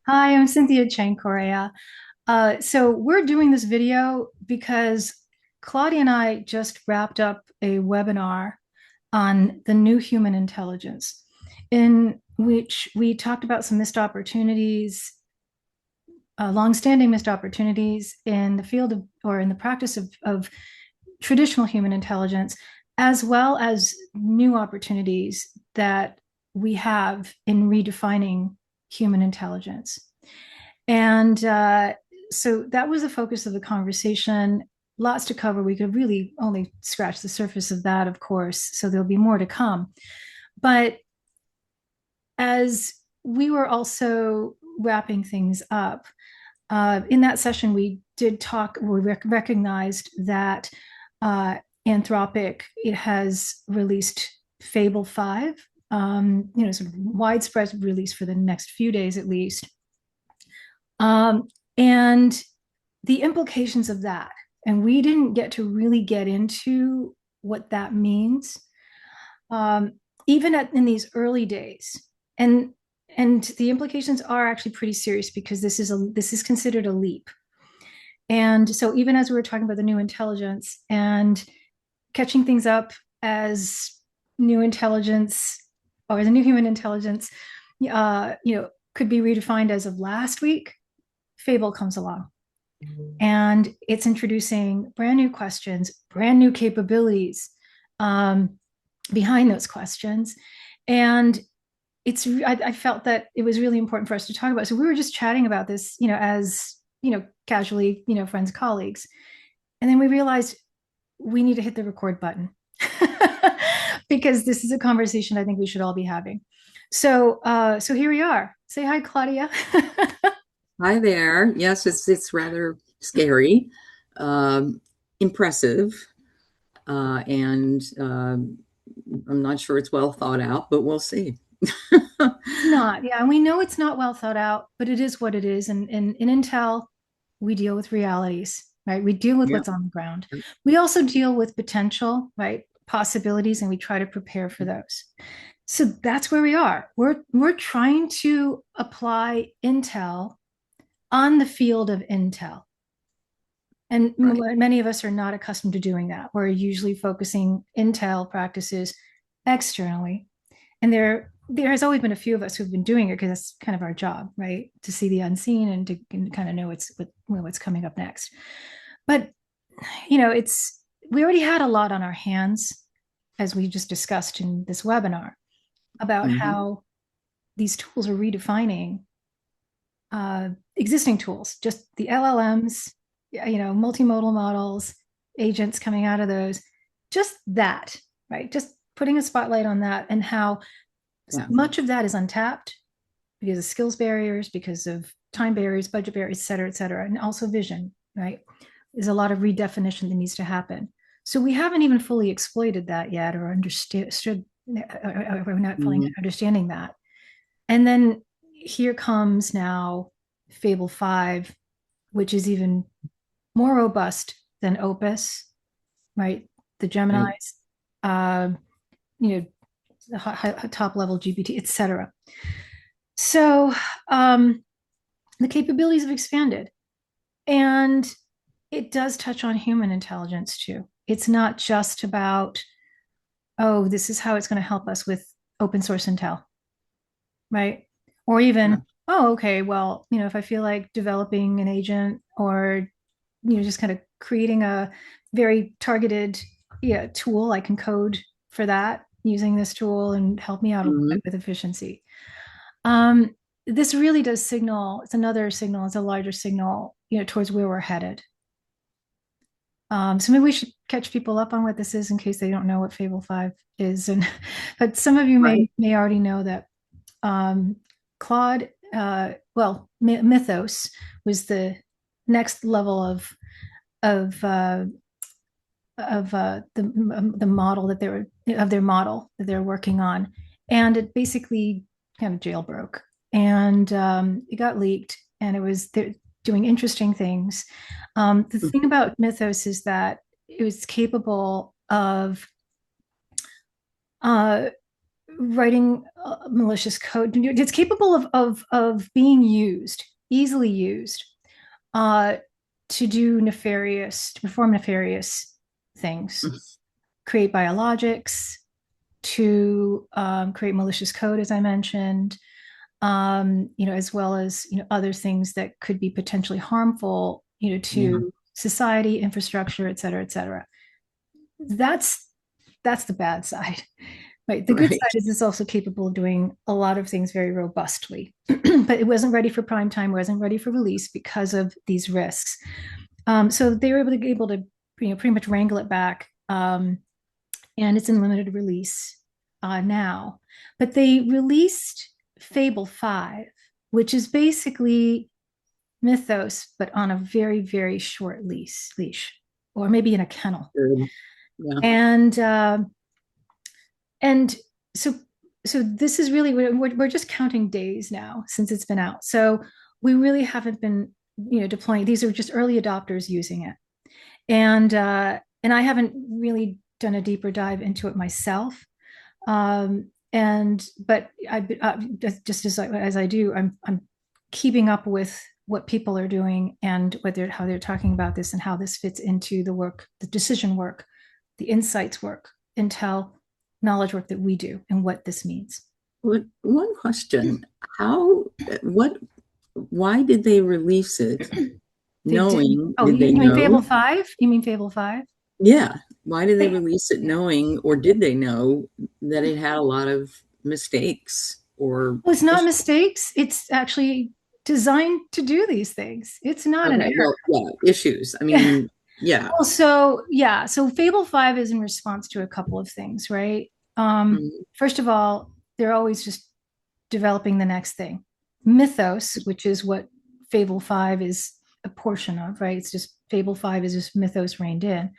Hi, I'm Cynthia Cheng, Correia. So we're doing this video because Claudia and I just wrapped up a webinar on the new human intelligence, in which we talked about some missed opportunities, longstanding missed opportunities in the field of, or in the practice of traditional human intelligence, as well as new opportunities that we have in redefining human intelligence. And so that was the focus of the conversation. Lots to cover. We could really only scratch the surface of that, of course. So there'll be more to come. But as we were also wrapping things up, in that session, we did talk, we recognized that Anthropic, it has released Fable 5, sort of widespread release for the next few days at least. And the implications of that, and we didn't get to really get into what that means, even in these early days. And the implications are actually pretty serious because this is considered a leap. And so even as we were talking about the new intelligence and catching things up as new intelligence or the new human intelligence, could be redefined as of last week, Fable comes along. And it's introducing brand new questions, brand new capabilities behind those questions. And I felt that it was really important for us to talk about. So we were just chatting about this, as, casually, friends, colleagues. And then we realized we need to hit the record button because this is a conversation I think we should all be having. So here we are. Say hi, Claudia. Hi there. Yes, it's rather scary, um, impressive, and I'm not sure it's well thought out, but we'll see. It's not, yeah. And we know it's not well thought out, but it is what it is. And in Intel, we deal with realities, right? We deal with Yeah. what's on the ground. We also deal with potential, right? Possibilities, and we try to prepare for those. So that's where we are. We're trying to apply Intel on the field of Intel. And Right. many of us are not accustomed to doing that. We're usually focusing Intel practices externally. And there has always been a few of us who've been doing it because that's kind of our job, right? To see the unseen and to kind of know what's coming up next. But it's we already had a lot on our hands, as we just discussed in this webinar, about Hmm. how these tools are redefining existing tools, just the LLMs, multimodal models, agents coming out of those, just that, right? Just putting a spotlight on that and how Yeah. much of that is untapped because of skills barriers, because of time barriers, budget barriers, et cetera, and also vision, right? There's a lot of redefinition that needs to happen. So we haven't even fully exploited that yet or understood, we're not fully Hmm. understanding that. And then here comes now Fable 5, which is even more robust than Opus, right? The Right. Geminis, uh, you know, the top level GPT, etc. So the capabilities have expanded, and it does touch on human intelligence too. It's not just about, oh, this is how it's going to help us with open source intel, right? Or Yeah. even, oh, okay, well, if I feel like developing an agent or, just kind of creating a very targeted, yeah, tool, I can code for that using this tool and help me out a little Hmm. bit with efficiency. Um, this really does signal, it's another signal, it's a larger signal, towards where we're headed. So maybe we should catch people up on what this is in case they don't know what Fable 5 is. And but some of you Right. may already know that um, Claude, Mythos was the next level of the model that they were of their model that they're working on, and it basically kind of jailbroke, and it got leaked, and it was they're doing interesting things. The thing about Mythos is that it was capable of uh, writing malicious code. It's capable of being used, easily used, uh, to perform nefarious things, create biologics, to create malicious code, as I mentioned, as well as other things that could be potentially harmful, Yeah, to society, infrastructure, et cetera, et cetera. That's that's the bad side. Right. The good right. side is it's also capable of doing a lot of things very robustly, but it wasn't ready for prime time, wasn't ready for release because of these risks. So they were able to pretty much wrangle it back, and it's in limited release now. But they released Fable 5, which is basically Mythos, but on a very, very short leash, or maybe in a kennel. Good. Yeah. And and so so this is really we're just counting days now since it's been out. So we really haven't been deploying. These are just early adopters using it, and I haven't really done a deeper dive into it myself. And but just as I do, I'm keeping up with what people are doing and how they're talking about this and how this fits into the work, the decision work, the insights work, intel knowledge work that we do, and what this means. One question: How? What? Why did they release it? They didn't. Knowing? Oh, Did they you mean Fable know? 5? You mean Fable 5? Yeah. Why did they They, release it knowing, or did they know that it had a lot of mistakes or well, it's not issues? mistakes. It's actually designed to do these things. It's not an Okay, error. well, yeah, issues. I Yeah. mean, yeah. Well, so yeah, so Fable 5 is in response to a couple of things, right? Mm, First of all, they're always just developing the next thing. Mythos, which is what Fable 5 is a portion of, right? It's just Fable 5 is just Mythos reined in.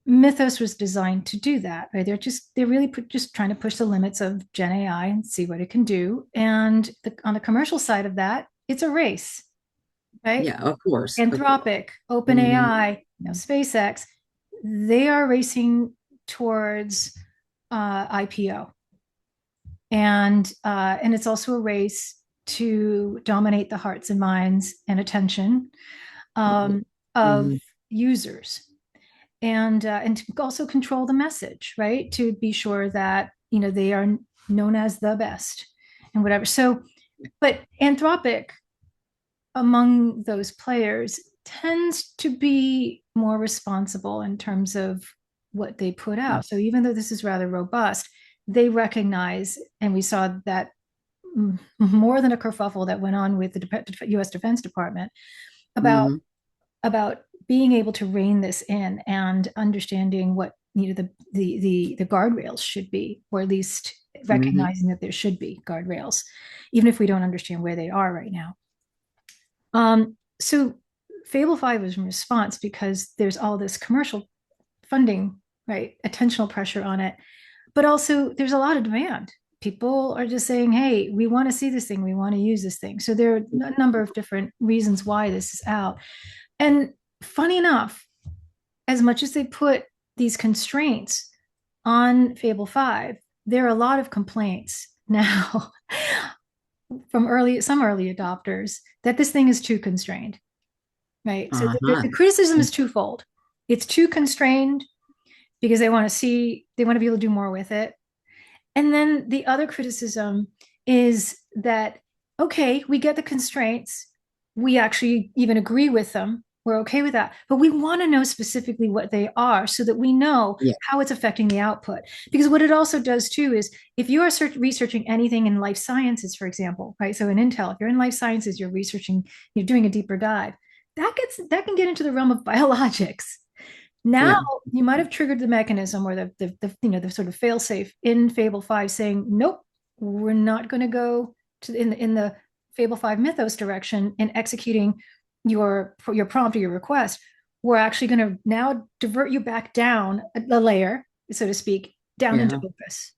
Mythos was designed to do that, right? They're really just trying to push the limits of Gen AI and see what it can do. And on the commercial side of that, it's a race, right? yeah, of course. Of course. Anthropic, Mhm, OpenAI, SpaceX, they are racing towards IPO, and it's also a race to dominate the hearts and minds and attention right. of Mhm, users, and to also control the message, right? To be sure that they are known as the best and whatever. So, but Anthropic among those players tends to be more responsible in terms of what they put yeah. out. So even though this is rather robust, they recognize, and we saw that more than a kerfuffle that went on with the U.S. Defense Department about Mhm, about being able to rein this in and understanding what the guardrails should be, or at least mhm, recognizing that there should be guardrails, even if we don't understand where they are right now. So Fable 5 was in response because there's all this commercial funding, right? Attentional pressure on it. But also there's a lot of demand. People are just saying, hey, we want to see this thing, we want to use this thing. So there are a number of different reasons why this is out. And funny enough, as much as they put these constraints on Fable 5, there are a lot of complaints now from some early adopters that this thing is too constrained, right? So uh-huh. the criticism is twofold. It's too constrained because they want to be able to do more with it. And then the other criticism is that, okay, we get the constraints. We actually even agree with them. We're okay with that. But we want to know specifically what they are so that we know Yeah, how it's affecting the output. Because what it also does too is if you are researching anything in life sciences, for example, right? So in Intel, if you're in life sciences, you're researching, you're doing a deeper dive, that can get into the realm of biologics. Now yeah, you might have triggered the mechanism or the sort of fail safe in Fable 5 saying, nope, we're not going to go to in the Fable 5 Mythos direction in executing your prompt or your request. We're actually going to now divert you back down a layer, so to speak, down into yeah. Opus.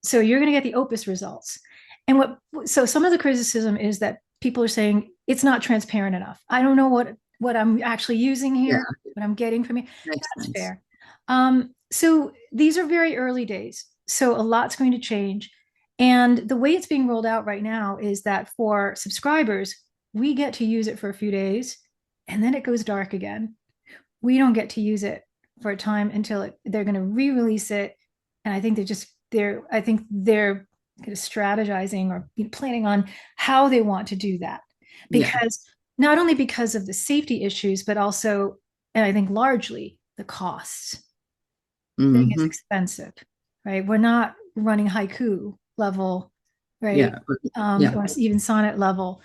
So you're going to get the Opus results. And so some of the criticism is that people are saying it's not transparent enough. I don't know what I'm actually using Yeah, here, what I'm getting from you. makes That's sense. fair. So these are very early days. So a lot's going to change. And the way it's being rolled out right now is that for subscribers, we get to use it for a few days and then it goes dark again. We don't get to use it for a time until they're going to re-release it. And I think they're kind of strategizing or planning on how they want to do that. Yeah. Because not only because of the safety issues, but also, and I think largely the costs. Thing is Hmm. expensive, right? We're not running haiku level, right? Yeah. Yeah. Or even sonnet level,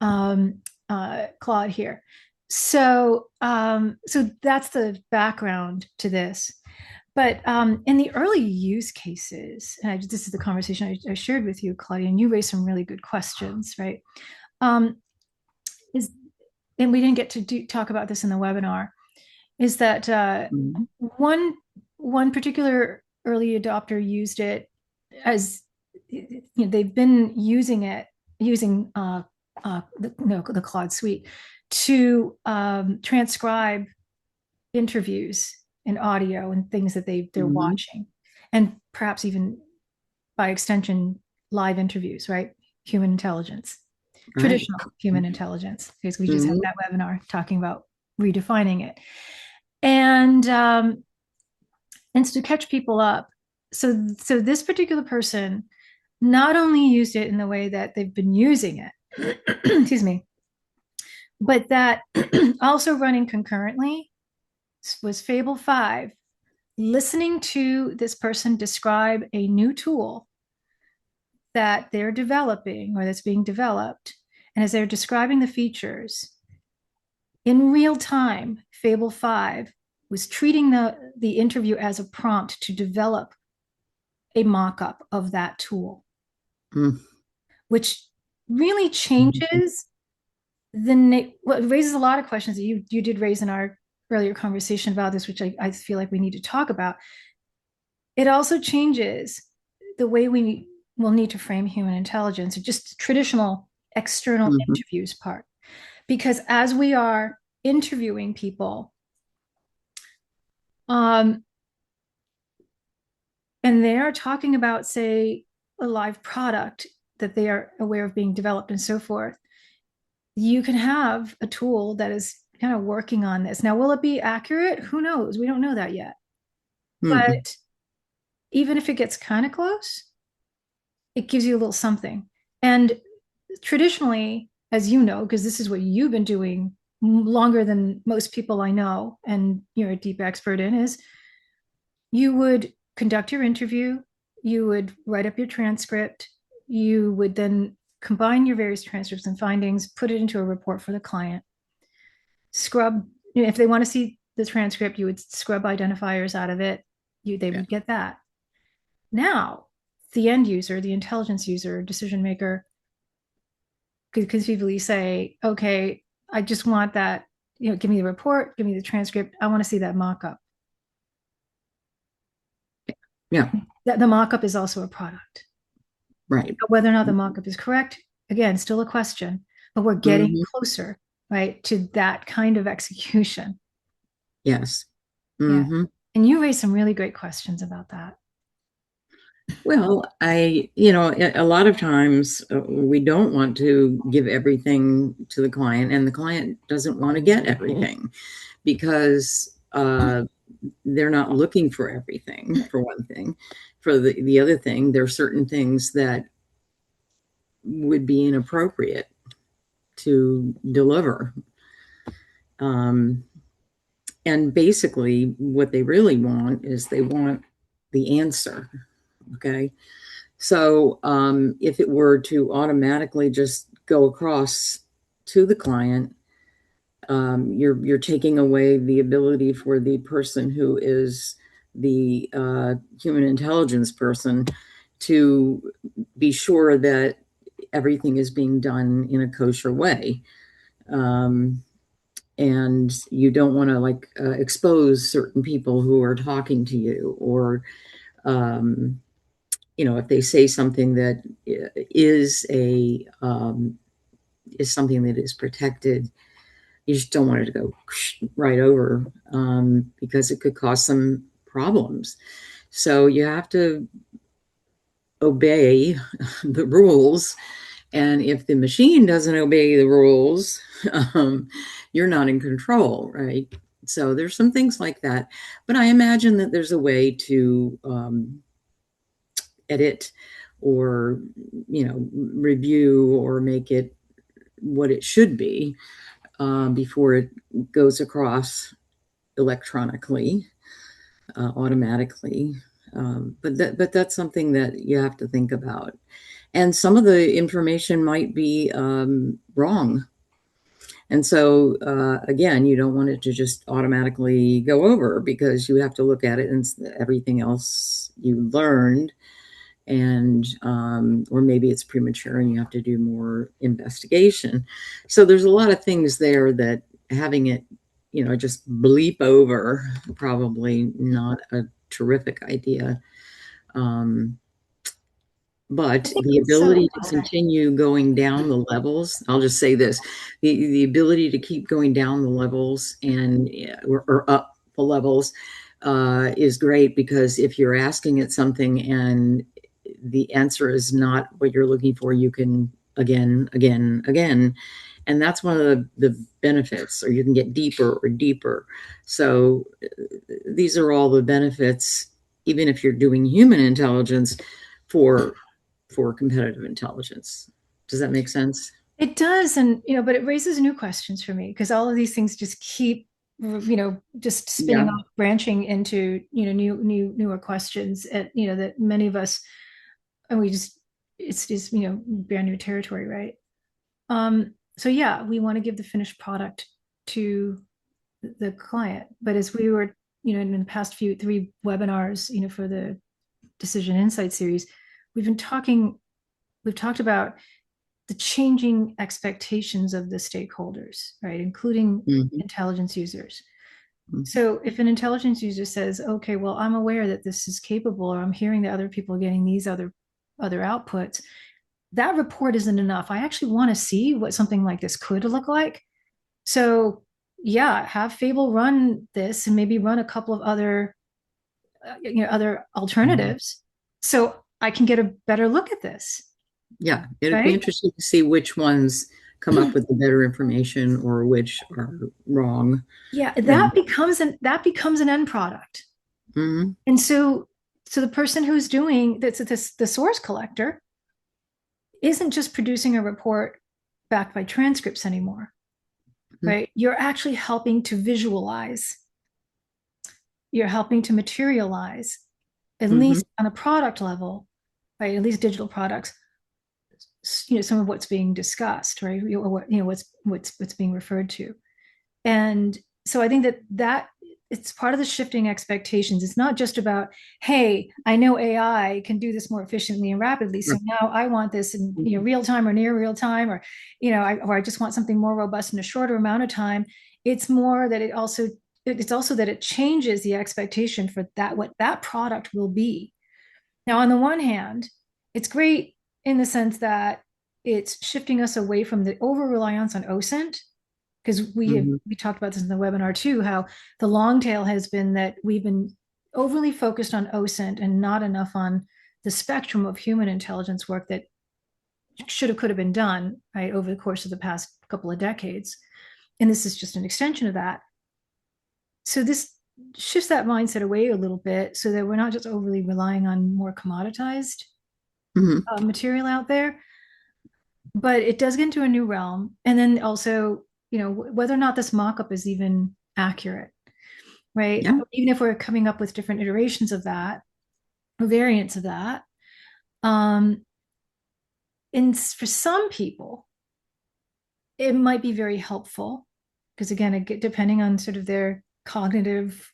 Claude here. So that's the background to this. But in the early use cases, and this is the conversation I shared with you, Claudia, and you raised some really good questions, right? Um, is and we didn't get to talk about this in the webinar. Is that Mhm. one one particular early adopter used it as they've been using it using the Claude suite to transcribe interviews and audio and things that they're Mhm. watching, and perhaps even by extension live interviews, right? Human intelligence, Right. traditional human intelligence, because we just had Hmm. that webinar talking about redefining it. And to catch people up, so this particular person not only used it in the way that they've been using it, excuse me, but that also running concurrently was Fable 5, listening to this person describe a new tool that they're developing or that's being developed. And as they're describing the features in real time, Fable 5 was treating the interview as a prompt to develop a mock-up of that tool, which really Mhm. changes well, it raises a lot of questions that you did raise in our earlier conversation about this, which I feel like we need to talk about. It also changes the way we will need to frame human intelligence, or just traditional external Mhm. interviews part. Because as we are interviewing people, um, and they are talking about, say, a live product that they are aware of being developed and so forth, you can have a tool that is kind of working on this. Now, will it be accurate? Who knows? We don't know that yet. Mhm. But even if it gets kind of close, it gives you a little something. And traditionally, as you know, because this is what you've been doing longer than most people I know, and you're a deep expert in, is you would conduct your interview, you would write up your transcript, you would then combine your various transcripts and findings, put it into a report for the client, scrub, if they want to see the transcript, you would scrub identifiers out of it. They Yeah. would get that. Now, the end user, the intelligence user, decision maker, could conceivably say, okay, I just want that, give me the report, give me the transcript. I want to see that mock-up. Yeah. That the mock-up is also a product. Right. Whether or not the mock-up is correct, again, still a question, but we're getting Hmm. closer, right, to that kind of execution. Yes. Yeah. Hmm. And you raised some really great questions about that. Well, a lot of times we don't want to give everything to the client, and the client doesn't want to get everything because they're not looking for everything, for one thing. For the other thing, there are certain things that would be inappropriate to deliver. Um, and basically, what they really want is they want the answer. Okay. So if it were to automatically just go across to the client, you're taking away the ability for the person who is the human intelligence person to be sure that everything is being done in a kosher way. Um, and you don't want to expose certain people who are talking to you, or um, if they say something that is something that is protected, you just don't want it to go right over, because it could cause some problems. So you have to obey the rules. And if the machine doesn't obey the rules, um, you're not in control, right? So there's some things like that. But I imagine that there's a way to edit or, review or make it what it should be before it goes across electronically, automatically. But that's something that you have to think about. And some of the information might be wrong. And so, again, you don't want it to just automatically go over because you have to look at it and everything else you learned, and or maybe it's premature and you have to do more investigation. So there's a lot of things there that having it, just bleep over, probably not a terrific idea. Um, I but think the so. ability to continue going down the levels, I'll just say this, the ability to keep going down the levels and or up the levels is great, because if you're asking it something and the answer is not what you're looking for, you can again. And that's one of the benefits, or you can get deeper or deeper. So these are all the benefits, even if you're doing human intelligence for competitive intelligence. Does that make sense? It does, and but it raises new questions for me because all of these things just keep, just spinning Yeah. off, branching into newer questions, that many of us, and we just it's just brand new territory, right? So yeah, we want to give the finished product to the client, but as we were, in the past three webinars, for the Decision Insight series, we've been talking, we've talked about the changing expectations of the stakeholders, right, including Mm-hmm. intelligence users. Mm-hmm. So if an intelligence user says, okay, well, I'm aware that this is capable, or I'm hearing that other people are getting these other outputs, that report isn't enough. I actually want to see what something like this could look like. So yeah, have Fable run this and maybe run a couple of other Mm-hmm. alternatives, so I can get a better look at this, Yeah, it'd be right? interesting to see which ones come up with the better information or which are wrong. Yeah, And that becomes an end product. mm-hmm. And so the person who's doing this, the source collector, isn't just producing a report backed by transcripts anymore, right? You're actually helping to visualize, you're helping to materialize, at Mm-hmm. least on a product level, right? At least digital products, some of what's being discussed, right? What's being referred to. And so I think that it's part of the shifting expectations. It's not just about, hey, I know AI can do this more efficiently and rapidly, so Right. now I want this in real time or near real time, or or I just want something more robust in a shorter amount of time. It's more that it's also that it changes the expectation for that, what that product will be. Now, on the one hand, it's great in the sense that it's shifting us away from the over reliance on OSINT, because Mm-hmm. we talked about this in the webinar too, how the long tail has been that we've been overly focused on OSINT and not enough on the spectrum of human intelligence work that could have been done, right, over the course of the past couple of decades. And this is just an extension of that. So this shifts that mindset away a little bit so that we're not just overly relying on more commoditized Mm-hmm. material out there, but it does get into a new realm. And then also, whether or not this mock-up is even accurate, right? Yeah. Even if we're coming up with different iterations of that or variants of that. Um, and for some people, it might be very helpful because, again, depending on sort of their cognitive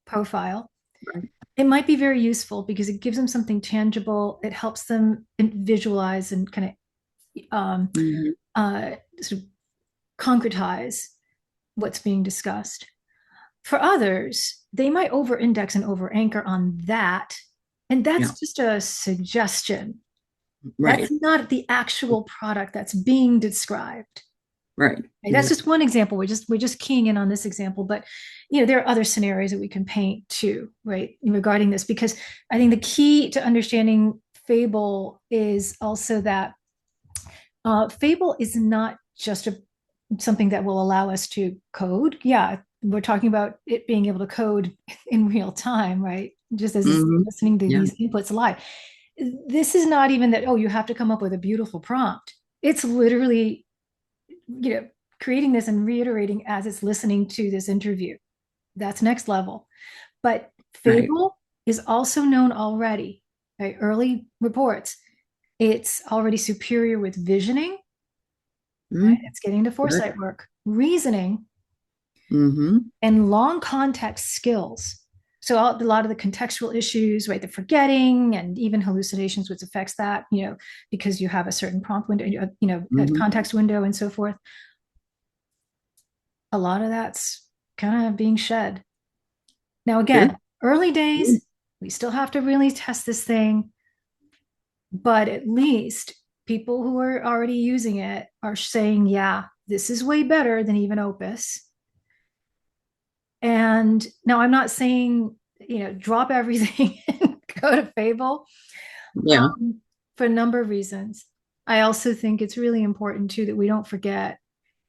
profile, Right. it might be very useful because it gives them something tangible. It helps them visualize and kind of Mm-hmm. sort of concretize what's being discussed. For others, they might over index and over anchor on that. And Yeah. that's just a suggestion. That's Right. not the actual product that's being described. Right. Right? That's just Exactly. one example. We're just keying in on this example, but there are other scenarios that we can paint too, right, regarding this, because I think the key to understanding Fable is also that Fable is not just something that will allow us to code. Yeah, we're talking about it being able to code in real time, right? Just as it's Hmm. listening to Yeah, these inputs live. This is not even that, oh, you have to come up with a beautiful prompt. It's literally, you know, creating this and reiterating as it's listening to this interview. That's next level. But right. Fable is also known already, right? Early reports. It's already superior with visioning, right? Mm, It's getting to good. foresight work, reasoning, Hmm. and long context skills. So a lot of the contextual issues, right, the forgetting and even hallucinations, which affects that, because you have a certain prompt window, a Hmm. context window and so forth. A lot of that's kind of being shed. Now, Good. again, early Good. days, we still have to really test this thing, but at least people who are already using it are saying, yeah, this is way better than even Opus. And now I'm not saying, drop everything and go to Fable, Yeah, for a number of reasons. I also think it's really important too that we don't forget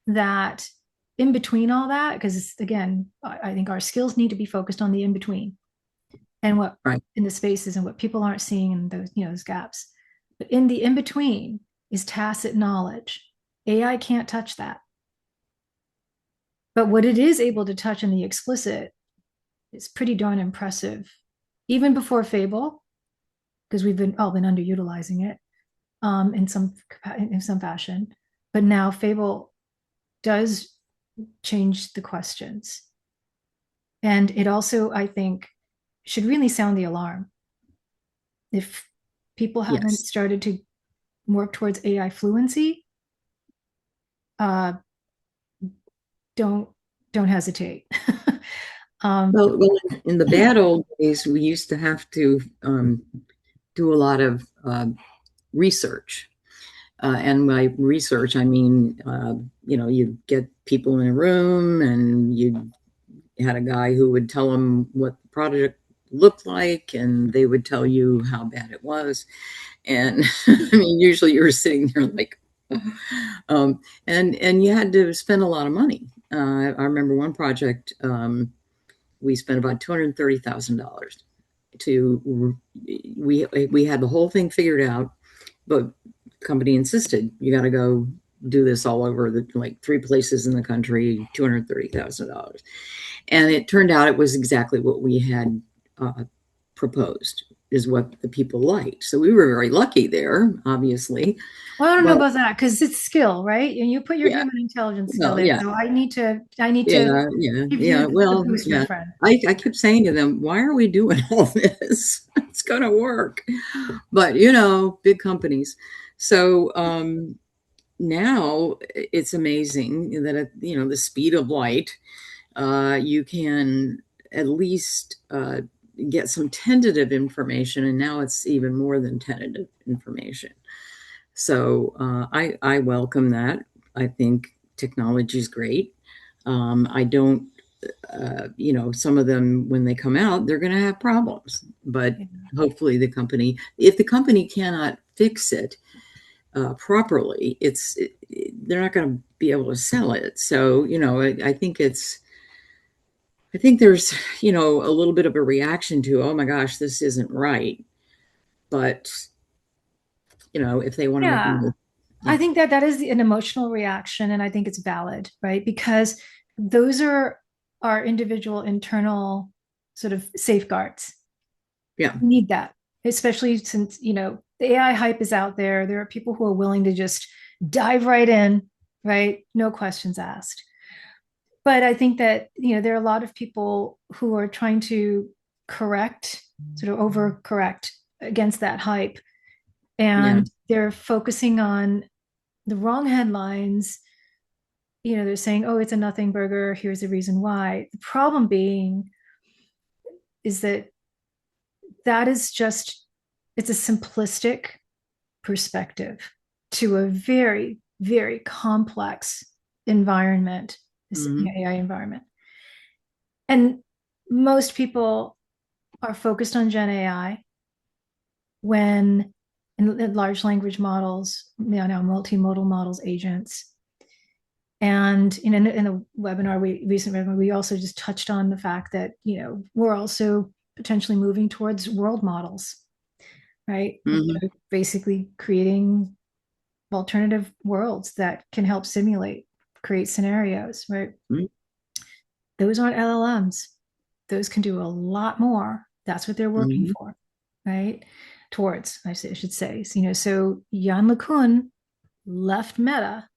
that in between all that, because again, I think our skills need to be focused on the in between and what right. in the spaces and what people aren't seeing in those gaps. But in the in between is tacit knowledge. AI can't touch that. But what it is able to touch in the explicit is pretty darn impressive. Even before Fable, because we've been all been underutilizing it in some fashion. But now Fable does change the questions. And it also, I think, should really sound the alarm. If people haven't Yes. started to work towards AI fluency, uh, don't don't hesitate. um, Well, in the bad old days, we used to have to do a lot of research. And by research, I mean, you get people in a room and you had a guy who would tell them what the project looked like, and they would tell you how bad it was. And I mean, usually you were sitting there like, and you had to spend a lot of money. I remember one project, we spent about $230,000 to we had the whole thing figured out, but the company insisted you got to go do this all over the like three places in the country, $230,000, and it turned out it was exactly what we had proposed is what the people liked. So we were very lucky there, obviously, well, I don't know but about that because it's skill, right? And you put your yeah, human intelligence skill well, there. yeah, So I need to give you yeah. the Well, boost, my yeah. friend. I kept saying to them, why are we doing all this? It's going to work. But, big companies. So now it's amazing that, the speed of light, you can at least get some tentative information. And now it's even more than tentative information. So I welcome that. I think technology is great. I don't, some of them, when they come out, they're going to have problems. But Yeah. hopefully, if the company cannot fix it properly, they're not going to be able to sell it. So, I think there's, a little bit of a reaction to, oh my gosh, this isn't right. But, if they want to make Yeah. money, yeah, I think that is an emotional reaction, and I think it's valid, right? Because those are our individual internal sort of safeguards. yeah, We need that, especially since, the AI hype is out there. There are people who are willing to just dive right in, right? No questions asked. But I think that, there are a lot of people who are trying to correct, sort of overcorrect against that hype. yeah. And they're focusing on the wrong headlines. They're saying, oh, it's a nothing burger. Here's the reason why. The problem being is that is just, it's a simplistic perspective to a very, very complex environment, this Mhm. AI environment. And most people are focused on Gen AI when and large language models, now multimodal models, agents. And in the webinar, recent webinar, we also just touched on the fact that, we're also potentially moving towards world models, right? Hmm. Basically creating alternative worlds that can help create scenarios, right? Those aren't LLMs. Those can do a lot more. That's what they're working Hmm. for, right? Towards, I should say. So Jan LeCun left Meta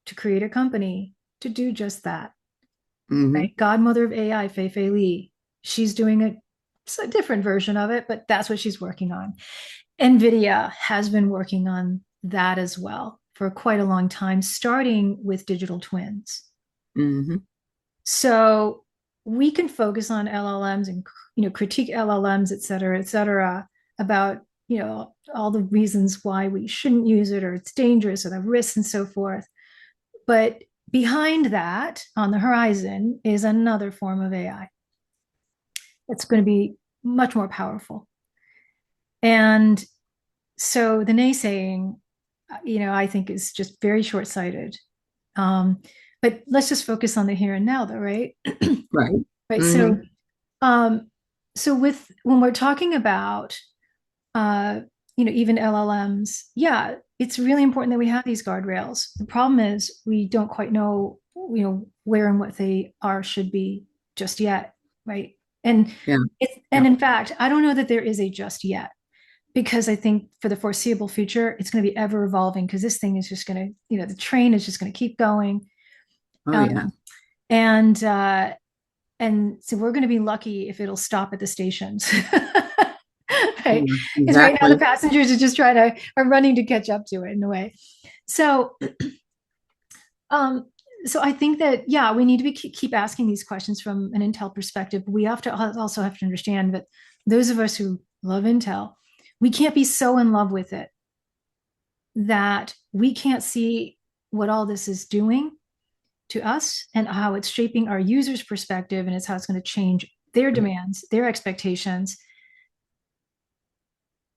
to create a company to do just that, Hmm. right? Godmother of AI, Fei Li, she's doing a different version of it, but that's what she's working on. NVIDIA has been working on that as well for quite a long time, starting with digital twins. Hmm. So we can focus on LLMs and critique LLMs, et cetera, about all the reasons why we shouldn't use it or it's dangerous or the risks and so forth. But behind that, on the horizon, is another form of AI that's going to be much more powerful. And so the naysaying, I think is just very short-sighted. Um, but let's just focus on the here and now, though, right? Right. Right. Hmm. Um, so when we're talking about, uh, even LLMs, yeah, it's really important that we have these guardrails. The problem is we don't quite know, where and what they are should be just yet, right? And Yeah. and Yeah. in fact, I don't know that there is a just yet, because I think for the foreseeable future, it's going to be ever evolving, because this thing is just going to, the train is just going to keep going. Oh, Um, yeah. and so we're going to be lucky if it'll stop at the stations. Right, Yeah. because right now the Exactly. passengers are running to catch up to it in a way. So um so I think that, yeah, we need to keep asking these questions from an Intel perspective. We also have to understand that those of us who love Intel, we can't be so in love with it that we can't see what all this is doing to us and how it's shaping our users' perspective, and it's how it's going to change their Right. demands, their expectations,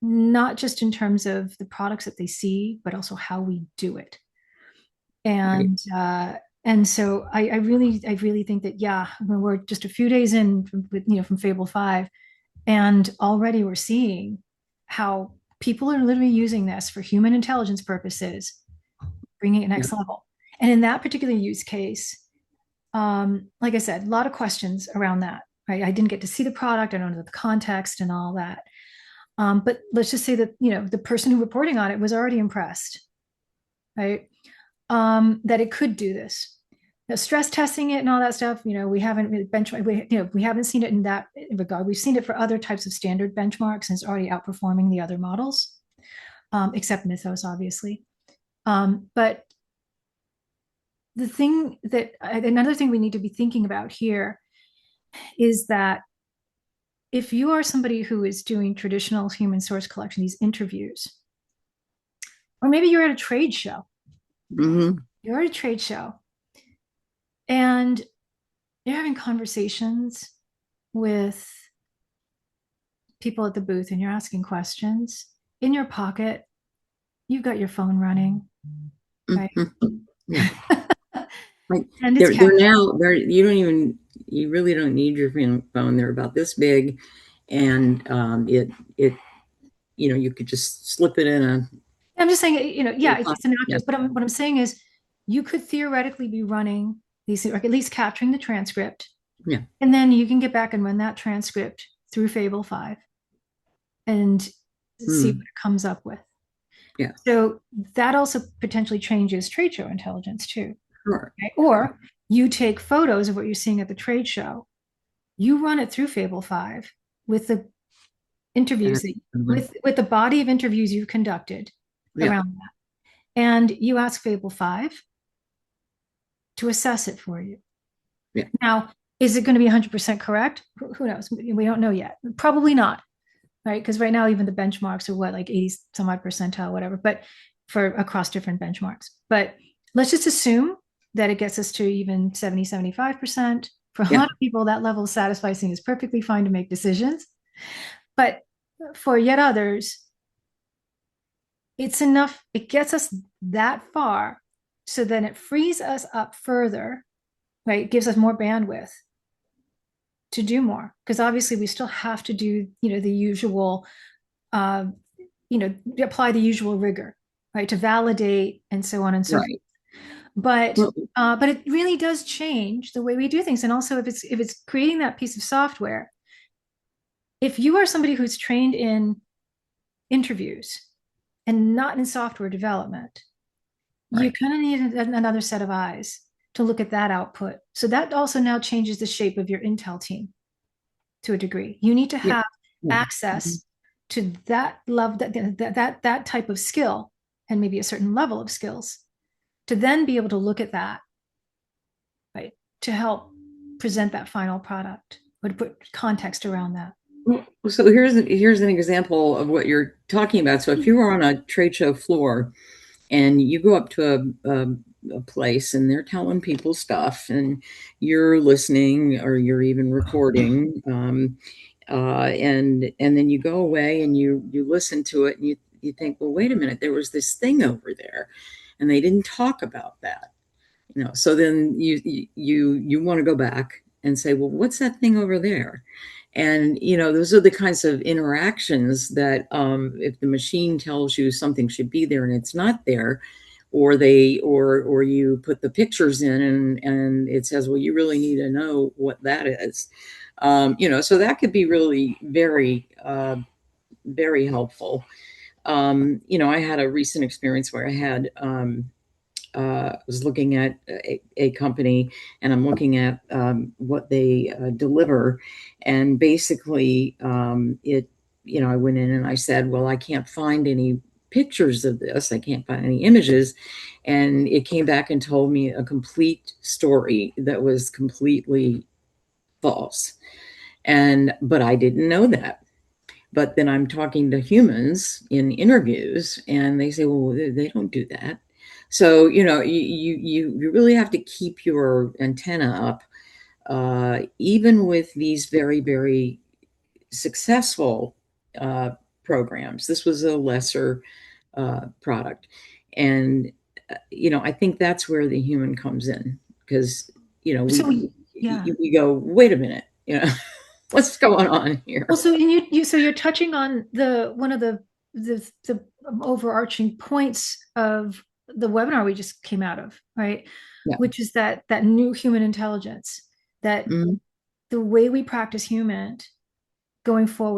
not just in terms of the products that they see, but also how we do it. Right. And so I really think that, yeah, when we're just a few days in from Fable 5, and already we're seeing how people are literally using this for human intelligence purposes, bringing it Yeah. next level. And in that particular use case, like I said, a lot of questions around that. Right? I didn't get to see the product. I don't know the context and all that. But let's just say that the person who reporting on it was already impressed, right? That it could do this. Now, stress testing it and all that stuff, we haven't really benchmarked. We haven't seen it in that regard. We've seen it for other types of standard benchmarks, and it's already outperforming the other models, except Mythos, obviously. But another thing we need to be thinking about here is that if you are somebody who is doing traditional human source collection, these interviews, or maybe you're at a trade show, Hmm. you're at a trade show and you're having conversations with people at the booth and you're asking questions. In your pocket, you've got your phone running, right? Hmm. Yeah. Like And it's they're capturing. now they're you really don't need your phone. They're about this big, and it you could just slip it in a I'm just saying, little yeah, it's pocket. Yeah. innocuous. But what I'm saying is, you could theoretically be running these, or at least capturing the transcript, Yeah. and then you can get back and run that transcript through Fable 5 and see what Mm. it comes up with. Yeah. So that also potentially changes trade show intelligence too. Sure. Okay? Sure. Or you take photos of what you're seeing at the trade show, you run it through Fable 5 with the interviews Excellent. with the body of interviews you've conducted Yeah. around that. And you ask Fable 5 to assess it for you. Yeah. Now, is it going to be 100% correct? Who knows? We don't know yet. Probably not, right? Because right now, even the benchmarks are what, like 80 some odd percentile, whatever, but for across different benchmarks. But let's just assume that it gets us to even 70, 75%. For a Yeah. lot of people, that level of satisficing is perfectly fine to make decisions. But for yet others, it's enough, it gets us that far. So then it frees us up further, right? It gives us more bandwidth to do more. Because obviously we still have to do, the usual, uh, apply the usual rigor, right? To validate and so on and so forth. Right. But Well, but it really does change the way we do things. And also if it's creating that piece of software, if you are somebody who's trained in interviews and not in software development, you right. kind of need another set of eyes to look at that output. So that also now changes the shape of your Intel team to a degree. You need to Yeah. have Yeah. Mhm. access to that love that type of skill and maybe a certain level of skills to then be able to look at that, right? To help present that final product, would put context around that. Well, so here's an example of what you're talking about. So if you were on a trade show floor and you go up to a place and they're telling people stuff and you're listening or you're even recording, and then you go away and you listen to it and you think, well, wait a minute, there was this thing over there and they didn't talk about that. So then you want to go back and say, well, what's that thing over there? And those are the kinds of interactions that, if the machine tells you something should be there and it's not there, or you put the pictures in and it says, well, you really need to know what that is. So that could be really very, very helpful. I had a recent experience where I had, was looking at a company, and I'm looking at, what they deliver, and basically, I went in and I said, well, I can't find any pictures of this. I can't find any images. And it came back and told me a complete story that was completely false. But I didn't know that. But then I'm talking to humans in interviews, and they say, "Well, they don't do that." So you really have to keep your antenna up, even with these very, very successful uh, programs. This was a lesser product, and I think that's where the human comes in, because So yeah. we go, wait a minute, what's going on Well, here? so you're touching on the one of the overarching points of the webinar we just came out of, right? Yeah. Which is that new human intelligence, that Mhm. the way we practice human going forward